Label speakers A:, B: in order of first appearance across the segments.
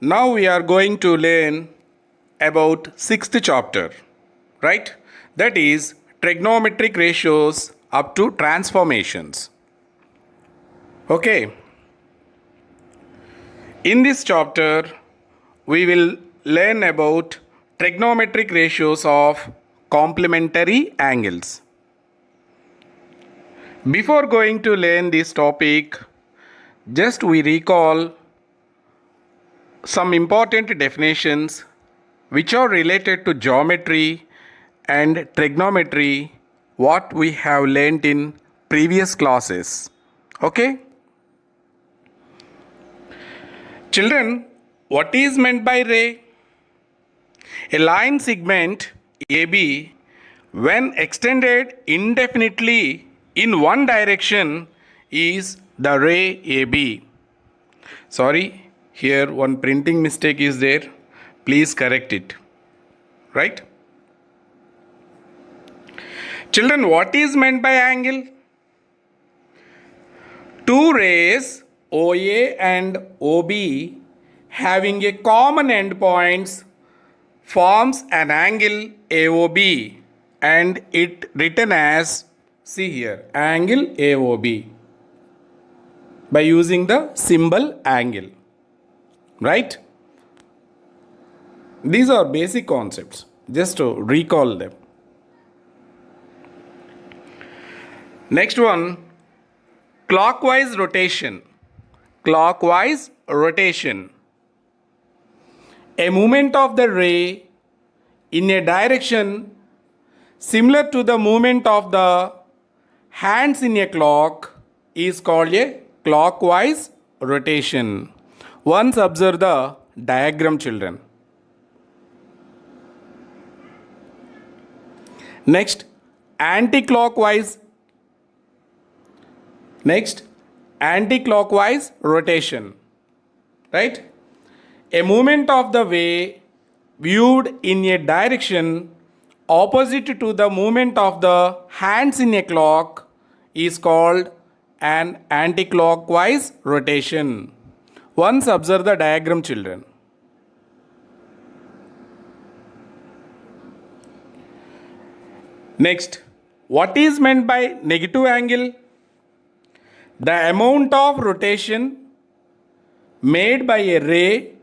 A: Now we are going to learn about sixth chapter, right? That is trigonometric ratios up to transformations. Okay. In this chapter, we will learn about trigonometric ratios of complementary angles. Before going to learn this topic, just we recall some important definitions which are related to geometry and trigonometry what we have learnt in previous classes. Okay? Children, what is meant by ray? A line segment AB, when extended indefinitely in one direction, is the ray AB. Sorry, here one printing mistake is there. Please correct it. Right? Children, what is meant by angle? Two rays OA and OB having a common endpoints forms an angle AOB, and it written as, see here, angle AOB by using the symbol angle. Right? These are basic concepts, just to recall them. Next one, clockwise rotation. Clockwise rotation. A movement of the ray in a direction similar to the movement of the hands in a clock is called a clockwise rotation. Once observe the diagram, children. Next, anti-clockwise rotation. Right? A movement of the way viewed in a direction opposite to the movement of the hands in a clock is called an anti-clockwise rotation. Once observe the diagram, children. Next, what is meant by negative angle? The amount of rotation made by a ray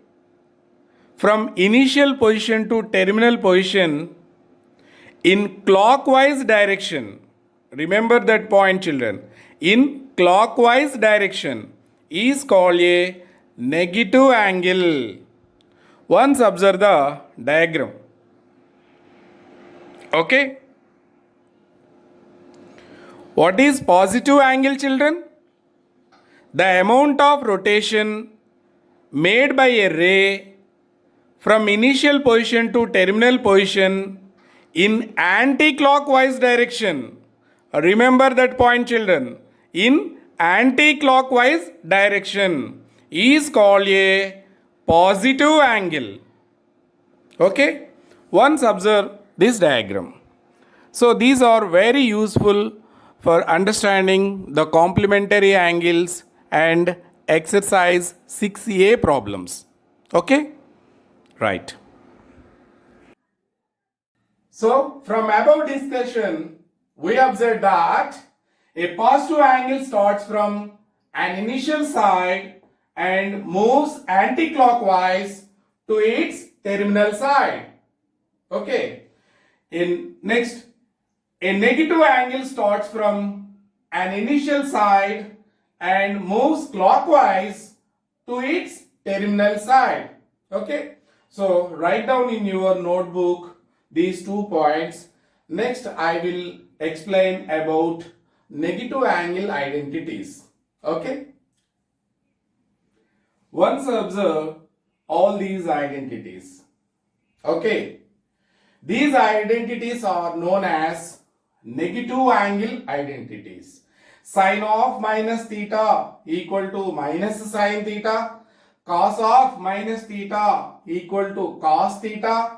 A: from initial position to terminal position in clockwise direction. Remember that point, children. In clockwise direction is called a negative angle. Once observe the diagram. Okay? What is positive angle, children? The amount of rotation made by a ray from initial position to terminal position in anti-clockwise direction. Remember that point, children. In anti-clockwise direction is called a positive angle. Okay? Once observe this diagram. So these are very useful for understanding the complementary angles and exercise 6A problems. Okay? Right. So from above discussion, we observe that a positive angle starts from an initial side and moves anti-clockwise to its terminal side. Okay. Next, a negative angle starts from an initial side and moves clockwise to its terminal side. Okay. So write down in your notebook these 2 points. Next, I will explain about negative angle identities. Okay. Once observe all these identities. Okay. These identities are known as negative angle identities. Sin of minus theta equal to minus sin theta. Cos of minus theta equal to cos theta.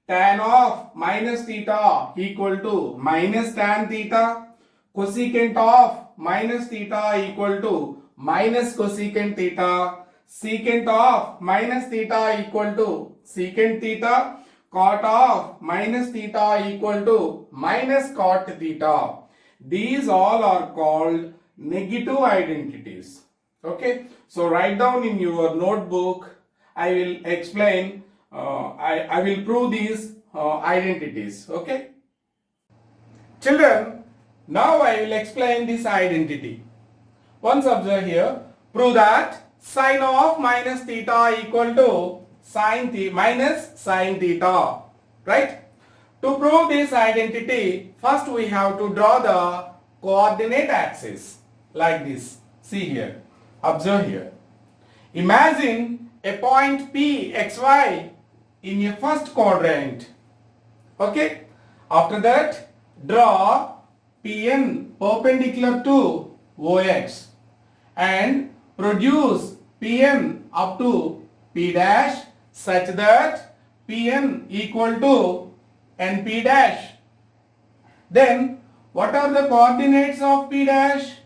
A: Tan of minus theta equal to minus tan theta. Cosecant of minus theta equal to minus cosecant theta. secant of minus theta equal to secant theta, cot of minus theta equal to minus cot theta. These all are called negative identities. Okay, so write down in your notebook. I will explain, I will prove these identities. Okay, children, now I will explain this identity. Once observe here, prove that sine of minus theta equal to sine theta minus sine theta, right? To prove this identity, first we have to draw the coordinate axis like this. See here, observe here. Imagine a point P xy in a first quadrant. Okay, after that draw Pn perpendicular to OX and produce Pn up to P dash such that Pn equal to Np dash. Then what are the coordinates of P dash?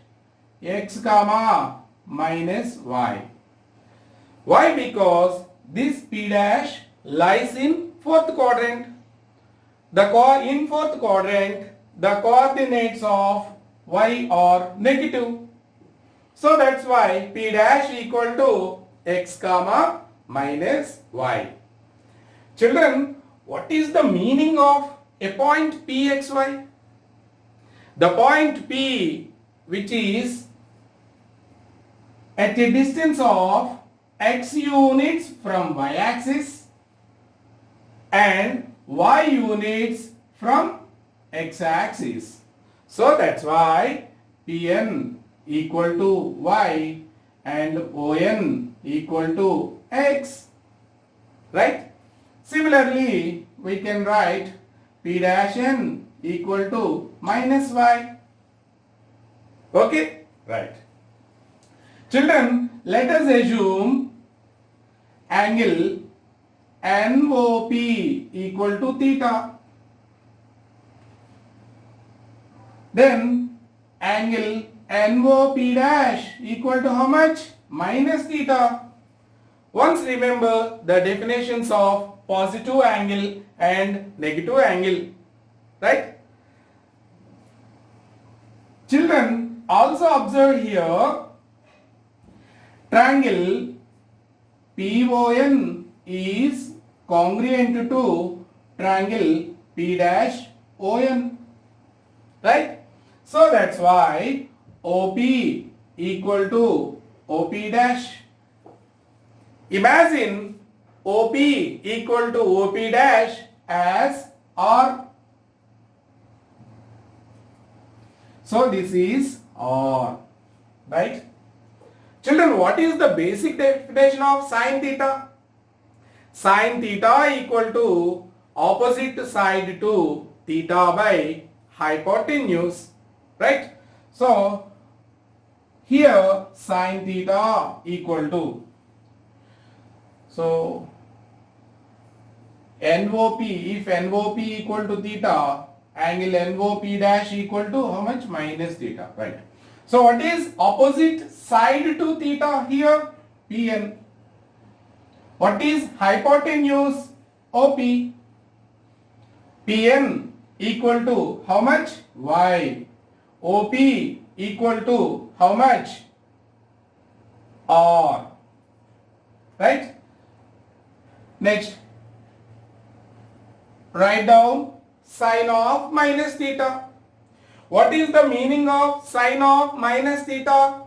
A: X comma minus y. Why? Because this P dash lies in fourth quadrant. In fourth quadrant, the coordinates of y are negative. So that's why P dash equal to x comma minus y. Children, what is the meaning of a point Pxy? The point P, which is at a distance of x units from y axis and y units from x axis. So that's why Pn equal to y and On equal to x, right? Similarly, we can write P dash n equal to minus y. Okay, right. Children, let us assume angle NOP equal to theta. Then angle NOP dash equal to how much? Minus theta. Once remember the definitions of positive angle and negative angle, right? Children, also observe here, triangle PON is congruent to triangle P dash ON, right? So that's why OP equal to OP dash. Imagine OP equal to OP dash as R. So this is R, right? Children, what is the basic definition of sine theta? Sine theta equal to opposite side to theta by hypotenuse, right? So here sine theta equal to, so NOP, if NOP equal to theta, angle NOP dash equal to how much? Minus theta, right? So what is opposite side to theta here? Pn. What is hypotenuse? OP. Pn equal to how much? Y. OP equal to how much? R. Right? Next, write down sine of minus theta. What is the meaning of sine of minus theta?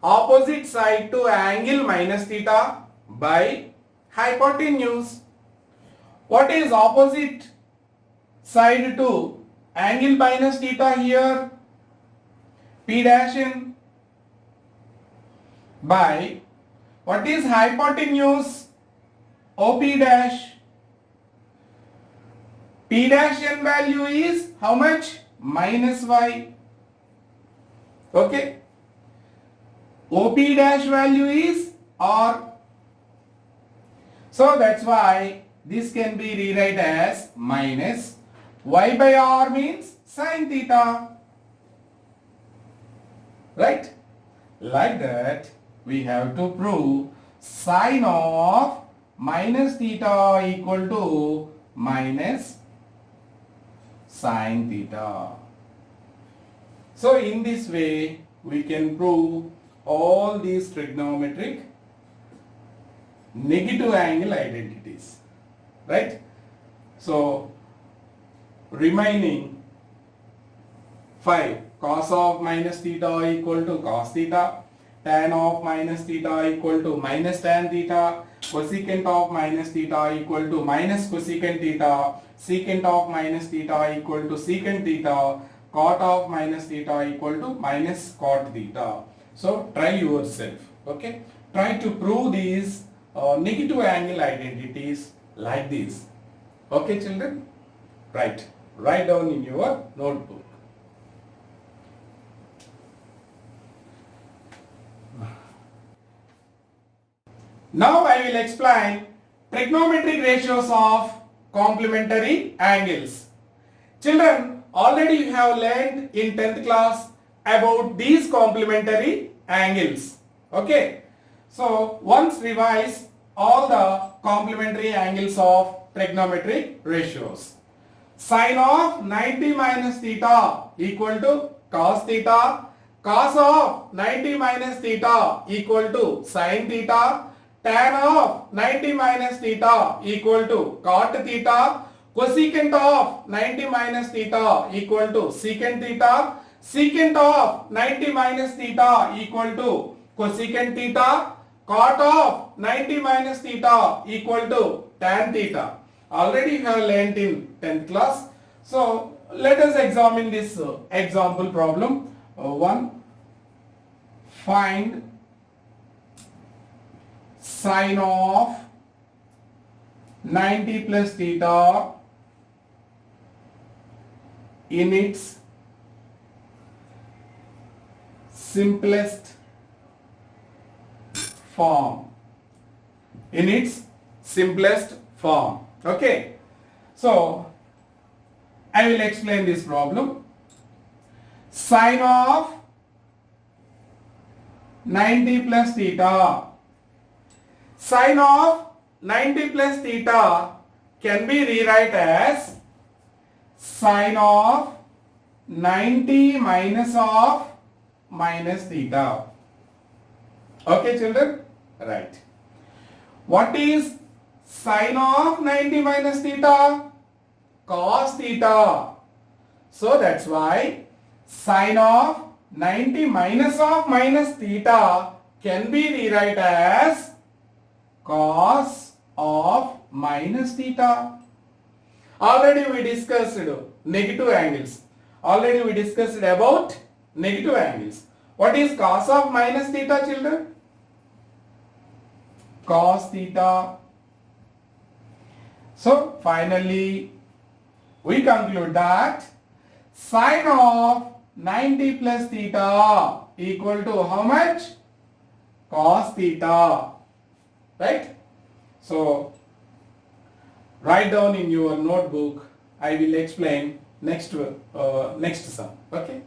A: Opposite side to angle minus theta by hypotenuse. What is opposite side to angle minus theta here? P dash n by what is hypotenuse? OP dash. P dash n value is how much? Minus y. Okay. OP dash value is R. So that's why this can be rewrite as minus y by R means sine theta. Right? Like that, we have to prove sine of minus theta equal to minus sine theta. So in this way we can prove all these trigonometric negative angle identities, right? So remaining 5, cos of minus theta equal to cos theta, tan of minus theta equal to minus tan theta, cosecant of minus theta equal to minus cosecant theta, secant of minus theta equal to secant theta, cot of minus theta equal to minus cot theta. So try yourself, okay? Try to prove these negative angle identities like this. Okay children? Right. Write down in your notebook. Now I will explain trigonometric ratios of complementary angles. Children, already you have learned in 10th class about these complementary angles. Okay. So once revise all the complementary angles of trigonometric ratios. Sine of 90 minus theta equal to cos theta, cos of 90 minus theta equal to sine theta, tan of 90 minus theta equal to cot theta, cosecant of 90 minus theta equal to secant theta, secant of 90 minus theta equal to cosecant theta, cot of 90 minus theta equal to tan theta. Already you have learnt in 10th class. So let us examine this example problem. 1. Find sine of 90 plus theta in its simplest form. In its simplest form. Okay. So I will explain this problem. Sine of 90 plus theta. Sine of 90 plus theta can be rewrite as sine of 90 minus of minus theta. Okay children? Right. What is sine of 90 minus theta? Cos theta. So that's why sine of 90 minus of minus theta can be rewrite as cos of minus theta. Already we discussed negative angles. Already we discussed about negative angles. What is cos of minus theta children? Cos theta. So finally we conclude that sine of 90 plus theta equal to how much? Cos theta. Right? So write down in your notebook. I will explain next sum. Okay?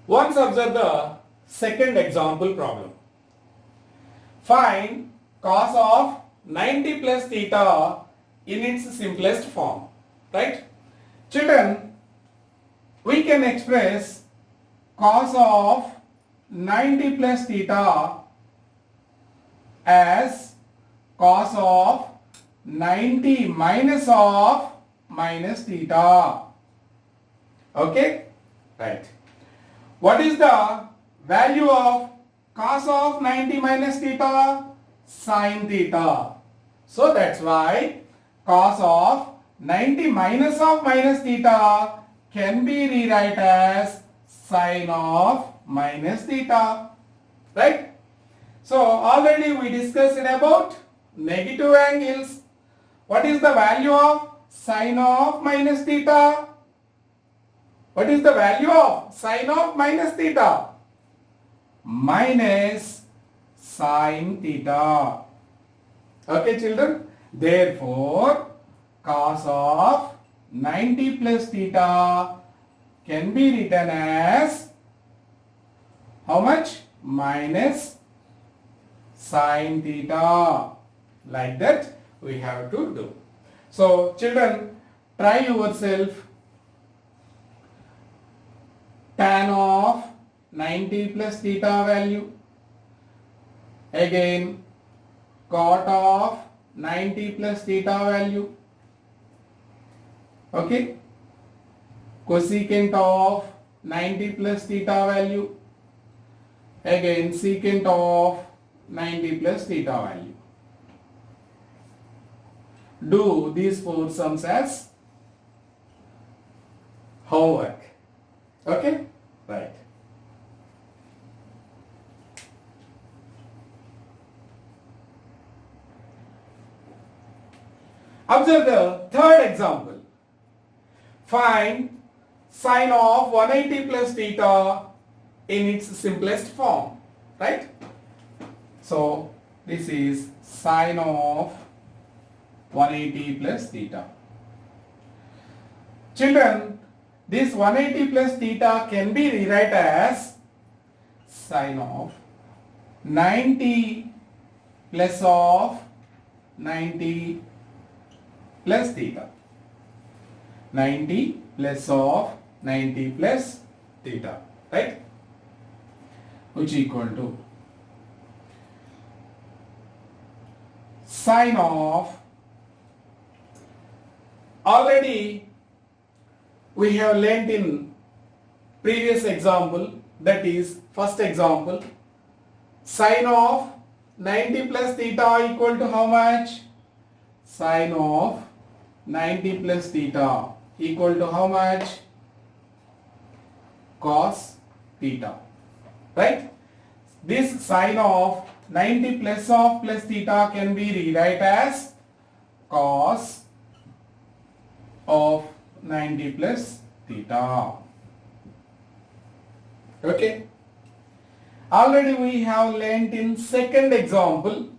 A: Once observe the second example problem. Find cos of 90 plus theta in its simplest form. Right? Children, we can express cos of 90 plus theta as cos of 90 minus of minus theta. Okay? Right. What is the value of cos of 90 minus theta? Sin theta. So that's why cos of 90 minus of minus theta can be rewrite as sin of minus theta. Right? So already we discussed about negative angles. What is the value of sin of minus theta? What is the value of sin of minus theta? Minus sin theta. Okay children? Therefore, cos of 90 plus theta can be written as how much? Minus sin theta. Like that we have to do. So children, try yourself. Tan of 90 plus theta value. Again cot of 90 plus theta value. Okay. Cosecant of 90 plus theta value. Again secant of 90 plus theta value. Do these four sums as homework. Okay? Right. Observe the third example. Find sine of 180 plus theta in its simplest form. Right? So, this is sine of 180 plus theta. Children, this 180 plus theta can be rewrite as sine of 90 plus of 90 plus theta. 90 plus of 90 plus theta, right? Which equal to sine of, already we have learnt in previous example, that is first example, sine of 90 plus theta equal to how much? Sine of 90 plus theta equal to how much? Cos theta, right? This sine of 90 plus of plus theta can be rewrite as cos of 90 plus theta. Okay. Already we have learnt in second example,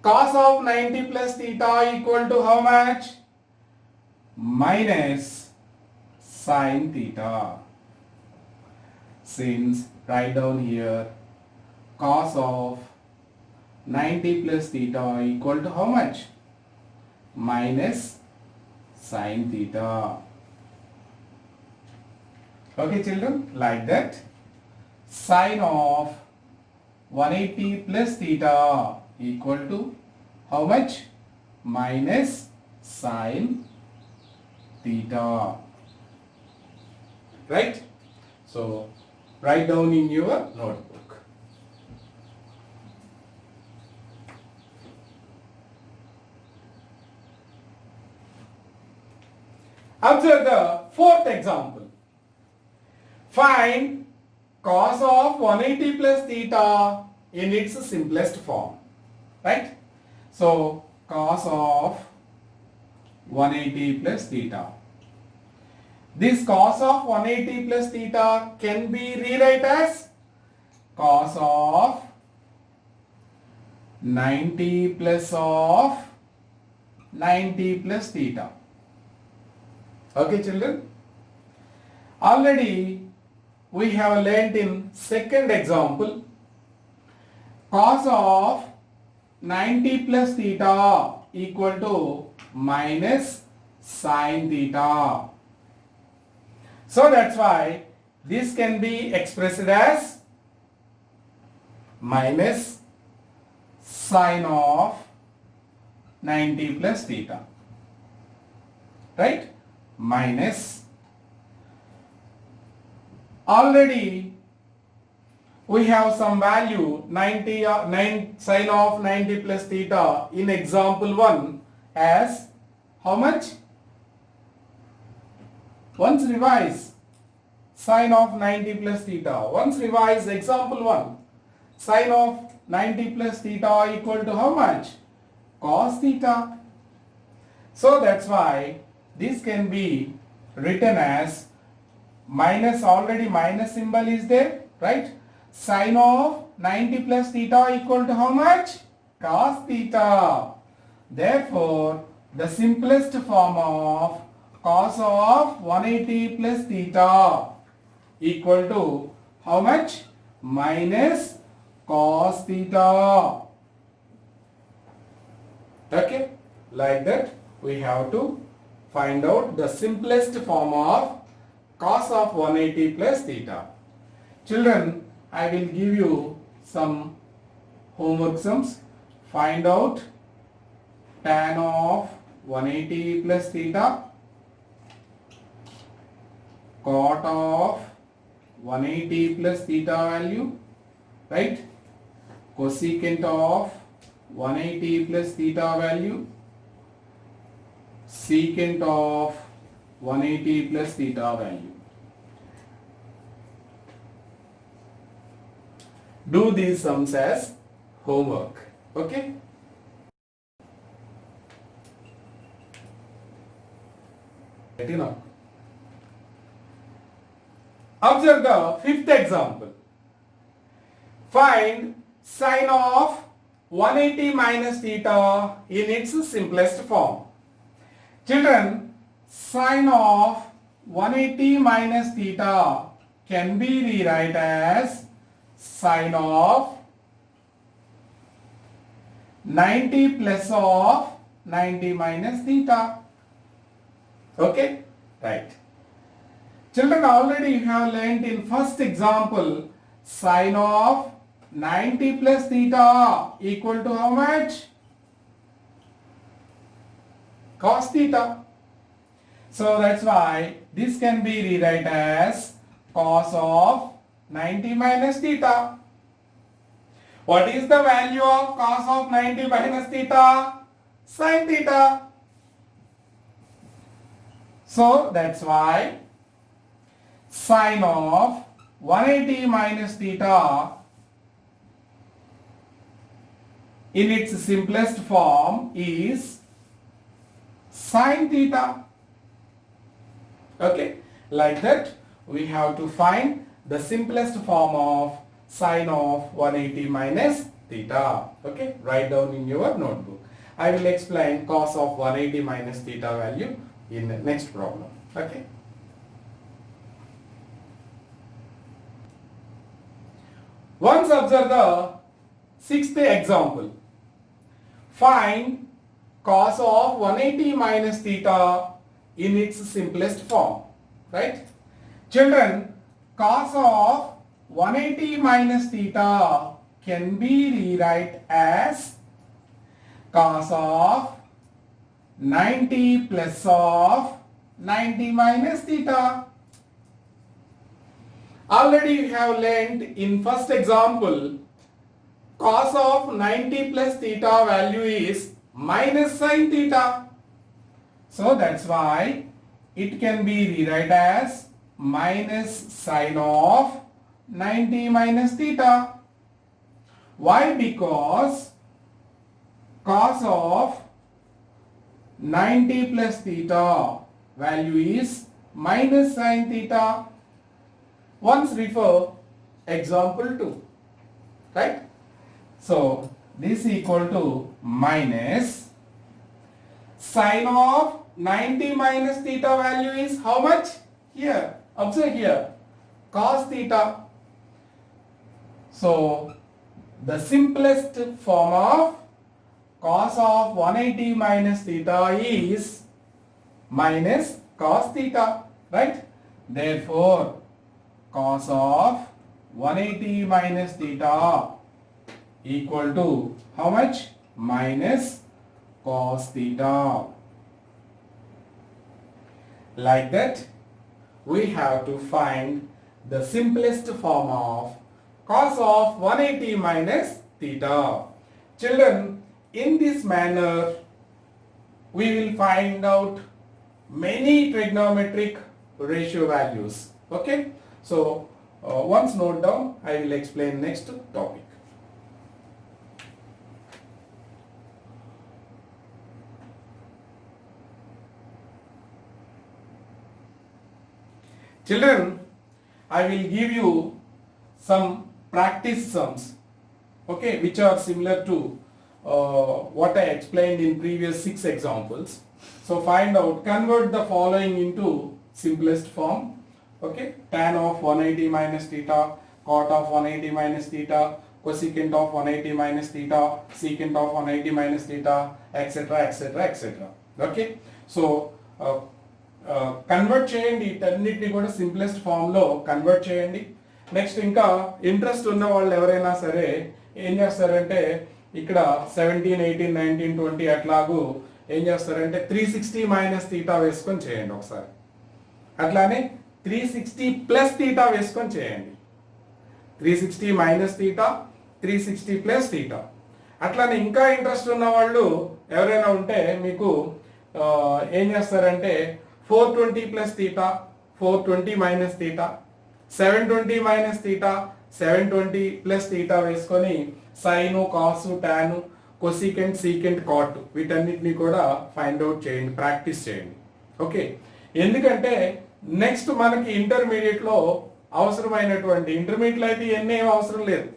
A: cos of 90 plus theta equal to how much? Minus sin theta. Since write down here cos of 90 plus theta equal to how much? Minus sin theta. Okay children, like that. Sine of 180 plus theta equal to how much? Minus sin theta. Right? So, write down in your notebook. Observe the fourth example. Find cos of 180 plus theta in its simplest form. Right? So, cos of 180 plus theta. This cos of 180 plus theta can be rewrite as cos of 90 plus of 90 plus theta. Okay children? Already we have learnt in second example, cos of 90 plus theta equal to minus sin theta. So that's why this can be expressed as minus sin of 90 plus theta. Right? Minus. Already we have some value 9 sin of 90 plus theta in example 1 as how much? Once revise sin of 90 plus theta. Once revise example 1. Sin of 90 plus theta equal to how much? Cos theta. So that's why this can be written as minus, already minus symbol is there, right? Sin of 90 plus theta equal to how much? Cos theta. Therefore, the simplest form of cos of 180 plus theta equal to how much? Minus cos theta. Okay, like that we have to find out the simplest form of cos of 180 plus theta. Children, I will give you some homework sums. Find out tan of 180 plus theta, cot of 180 plus theta value, right? Cosecant of 180 plus theta value, secant of 180 plus theta value. Do these sums as homework. Okay? You know. Observe the fifth example. Find sine of 180 minus theta in its simplest form. Children, sine of 180 minus theta can be rewrite as sine of 90 plus of 90 minus theta. Okay? Right. Children, already you have learnt in first example sine of 90 plus theta equal to how much? Cos theta. So that's why this can be rewrite as cos of 90 minus theta. What is the value of cos of 90 minus theta? Sin theta. So that's why sine of 180 minus theta in its simplest form is sin theta. Okay, like that we have to find the simplest form of sine of 180 minus theta. Okay, write down in your notebook. I will explain cos of 180 minus theta value in the next problem. Okay. Once observe the sixth example. Find cos of 180 minus theta in its simplest form. Right? Children, cos of 180 minus theta can be rewrite as cos of 90 plus of 90 minus theta. Already you have learned in first example cos of 90 plus theta value is minus sin theta. So that's why it can be rewrite as minus sine of 90 minus theta. Why? Because cos of 90 plus theta value is minus sin theta. Once refer example 2. Right? So this equal to minus sine of 90 minus theta value is how much? Here. Observe here. Cos theta. So the simplest form of cos of 180 minus theta is minus cos theta. Right? Therefore, cos of 180 minus theta equal to how much? Minus cos theta. Like that, we have to find the simplest form of cos of 180 minus theta. Children, in this manner, we will find out many trigonometric ratio values. Okay? So, once note down, I will explain next topic. Children, I will give you some practice sums, okay, which are similar to what I explained in previous 6 examples. So find out, convert the following into simplest form. Okay, tan of 180 minus theta, cot of 180 minus theta, cosecant of 180 minus theta, secant of 180 minus theta, etc. etc. etc. Okay, so convert చేయండి, వీటన్నిటిని కూడా simplest ఫామ్లో convert చేయండి. Next ఇంకా interest ఉన్న వాళ్ళు ఎవరైనా సరే ఏం చేస్తారంటే ఇక్కడ 17, 18, 19, 20 అట్లాగూ ఏం చేస్తారంటే 360 మైనస్ తీటా వేసుకొని చేయండి ఒకసారి. అట్లానే 360 ప్లస్ తీటా వేసుకొని చేయండి. 360 మైనస్ తీటా, 360 ప్లస్ తీటా. అట్లానే ఇంకా ఇంట్రెస్ట్ ఉన్న వాళ్ళు ఎవరైనా ఉంటే మీకు ఏం చేస్తారంటే 420 plus theta, 420 minus theta, 720 minus theta, 720 plus theta వేసుకొని సైను, కాసు, టాను, కొసికెంట్, సీకెంట్, కాట్ వీటన్నిటిని కూడా ఫైండ్ అవుట్ చేయండి, ప్రాక్టీస్ చేయండి. ఓకే, ఎందుకంటే నెక్స్ట్ మనకి ఇంటర్మీడియట్లో అవసరమైనటువంటి, ఇంటర్మీడియట్లో అయితే ఇవన్నీ ఏం అవసరం లేదు,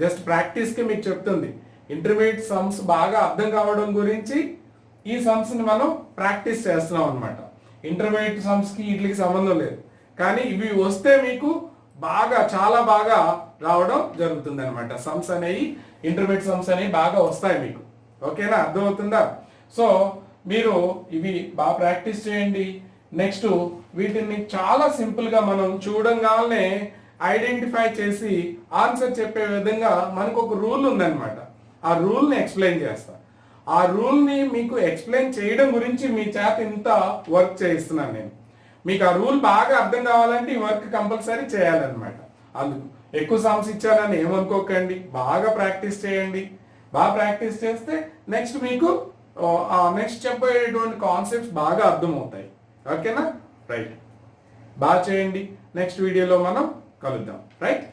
A: జస్ట్ ప్రాక్టీస్కి మీకు చెప్తుంది. ఇంటర్మీడియట్ సమ్స్ బాగా అర్థం కావడం గురించి ఈ సమ్స్ని మనం ప్రాక్టీస్ చేస్తున్నాం అనమాట. ఇంటర్మీడియట్ సమ్స్కి వీటికి సంబంధం లేదు, కానీ ఇవి వస్తే మీకు బాగా చాలా బాగా రావడం జరుగుతుంది అనమాట. సమ్స్ అనేవి, ఇంటర్మీడియట్ సమ్స్ అనేవి బాగా వస్తాయి మీకు. ఓకేనా, అర్థమవుతుందా? సో మీరు ఇవి బాగా ప్రాక్టీస్ చేయండి. నెక్స్ట్ వీటిని చాలా సింపుల్గా మనం చూడంగానే ఐడెంటిఫై చేసి ఆన్సర్ చెప్పే విధంగా మనకు ఒక రూల్ ఉందన్నమాట. ఆ రూల్ని ఎక్స్ప్లెయిన్ చేస్తా. ఆ రూల్ని మీకు ఎక్స్ప్లెయిన్ చేయడం గురించి మీ చేత ఇంత వర్క్ చేయిస్తున్నాను నేను. మీకు ఆ రూల్ బాగా అర్థం కావాలంటే ఈ వర్క్ కంపల్సరీ చేయాలన్నమాట. అందుకు ఎక్కువ సమ్స్ ఇచ్చానని ఏమనుకోకండి, బాగా ప్రాక్టీస్ చేయండి. బాగా ప్రాక్టీస్ చేస్తే నెక్స్ట్ మీకు నెక్స్ట్ చెప్పేటువంటి కాన్సెప్ట్స్ బాగా అర్థమవుతాయి. ఓకేనా, రైట్, బాగా చేయండి. నెక్స్ట్ వీడియోలో మనం కలుద్దాం. రైట్.